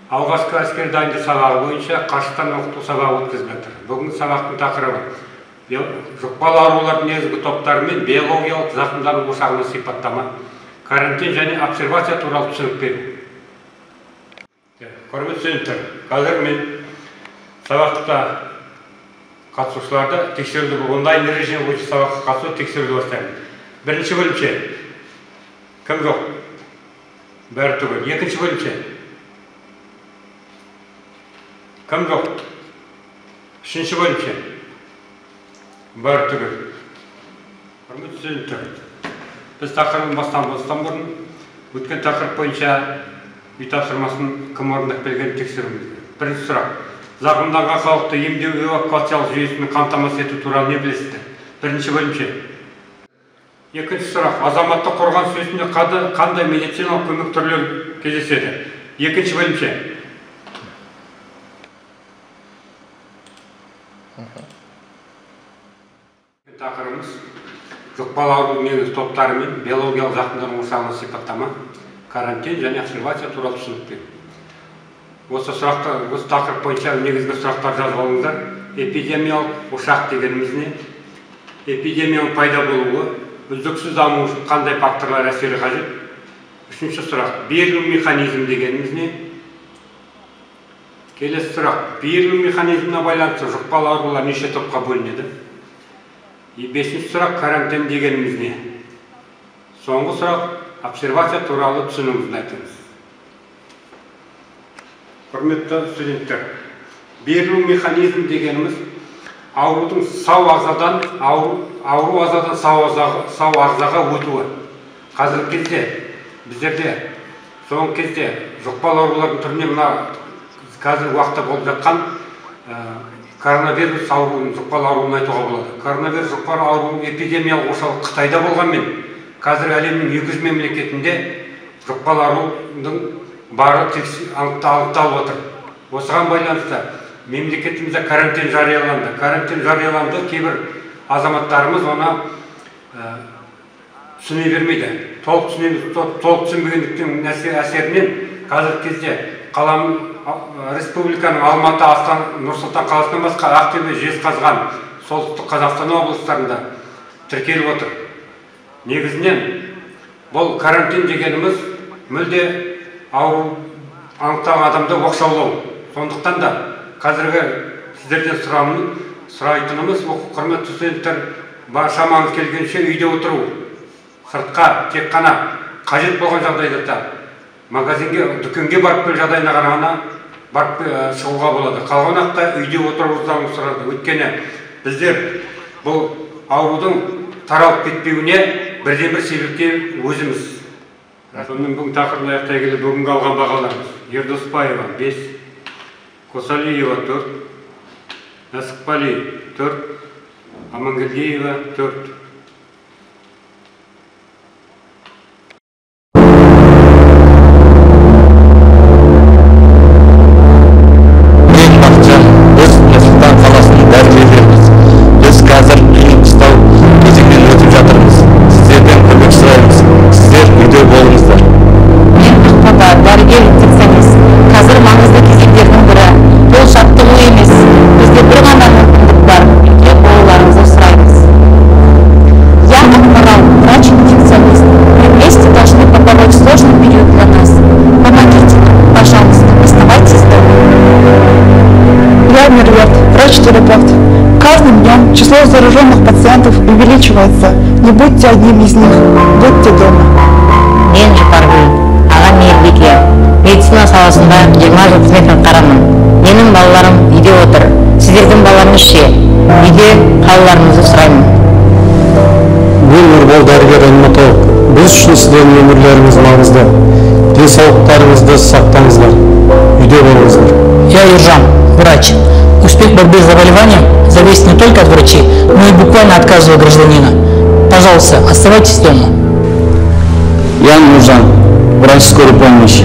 Алғашқы әскер дайындық сабағы бойынша қашықтан оқыту сабағы өткізіліп жатыр. Бүгінгі сабақтың тақырыбы жұқпалы аурулардың негізгі топтары мен биологиялық зақымдану ошағына сипаттама, карантин және обсервация туралы түсінік беру. Құрметті студенттер, қазір мен сабақта қатысушыларды тексеруді онлайн режим бойынша сабаққа қатысу тексеруді бастаймын. Бірінші бөлімше. Кім жоқ? Бәрі түгел. Екінші бөлімше. Кім жоқ? Үшінші бөлімше. Бәрі түгел. Құрметті студенттер, біз тақырыбын бастан бұрын өткен тақырып бойынша үй тапсырмасын кім орындап келгенін тексеруіміз керек. Бірінші сұрақ. Зақымданған халықты емдеу эвакуациялық жүйесін қамтамасыз ету туралы не білесіздер? Бірінші бөлімше. Екінші сұрақ. Азаматтық қорғаныс жүйесінде қандай медициналық көмек түрлері кездеседі? Екінші бөлімше. Тақырыбымыз жұқпалы аурудың негізгі топтары мен биологиялық зақымдану ошағына сипаттама, карантин және обсервация туралы түсінік беру. Осы тақырып бойынша негізгі сұрақтар жазып алыңыздар. Эпидемиялық ошақ дегеніміз не? Эпидемияның пайда болуы, үздіксіз даму үшін қандай факторлар әсері қажет? Үшінші сұрақ. Берілу механизм дегеніміз не? Келесі сұрақ. Берілу механизміне байланысты жұқпалы аурулар неше топқа бөлінеді? Бесінші сұрақ. Карантин дегеніміз не? Соңғы сұрақ. Обсервация туралы түсінігіңізді айтыңыз. Құрметті студенттер, берілу механизм дегеніміз аурудың сау ағзадан сау ағзаға өтуі. Қазіргі кезде біздерде соңғы кезде жұқпалы аурулардың түріне мына қазіргі уақытта болып жатқан коронавирус ауруын жұқпалы ауруын айтуға болады. Коронавирус жұқпалы ауруының эпидемиялық ошағы Қытайда болғанмен, қазір әлемнің 200 мемлекетінде жұқпалы аурудың бары анықталып отыр. Осыған байланысты мемлекетімізде карантин жарияланды. Карантин жарияланды, кейбір азаматтарымыз оны түсіне бермейді. Толық түсінбегендіктің әсерінен қазіргі кезде республиканың Алматы, Астана, Нұр-Сұлтан қаласынан басқа Ақтөбе, Жезқазған, солтүстік Қазақстан облыстарында тіркеліп отыр. Негізінен бұл карантин дегеніміз мүлде ауру анықтаған адамды оқшаулау. Сондықтан да қазіргі сіздерден сұрайтынымыз, құрметті студенттер, шамаңыз келгенше үйде отыру. Сыртқа тек қана қажет болған жағдайда магазинге, дүкенге барып кел жағдайына ғана барып шығуға болады. Қалған уақытта үйде отыруыңызды сұрады. Өйткені біздер бұл аурудың таралып кетпеуіне бірден-бір себепкер өзіміз. Сонымен бүгін тақырыбын аяқтай келе бүгінгі алған бағаларымыз. Ердоспаева 5, Косалиева 4, Насықпали 4, Амангелдиева 4. Врач-терапевт. Каждым днем число зараженных пациентов увеличивается. Не будьте одним из них, будьте дома. Мен Жұпаргүл, аға мейірбике. Медицина саласында 20 жыл қызмет атқарамын. Менің балаларым үйде отыр. Сіздердің балаларыңыз ше? Үйде қалаларыңызды сұраймын. Мен Нұрбол дәрігер-реаниматолог. Біз үшін сіздердің өмірлеріңіз маңызды. Денсаулықтарыңызды сақтаңыздар. Үйде болыңыздар. Я Ержан, врач. Успех борьбы с заболеванием зависит не только от врачей, но и буквально от каждого гражданина. Пожалуйста, оставайтесь дома. Я Нуржан, врач скорой помощи.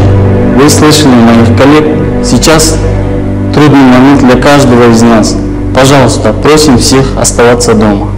Вы слышали моих коллег? Сейчас трудный момент для каждого из нас. Пожалуйста, просим всех оставаться дома.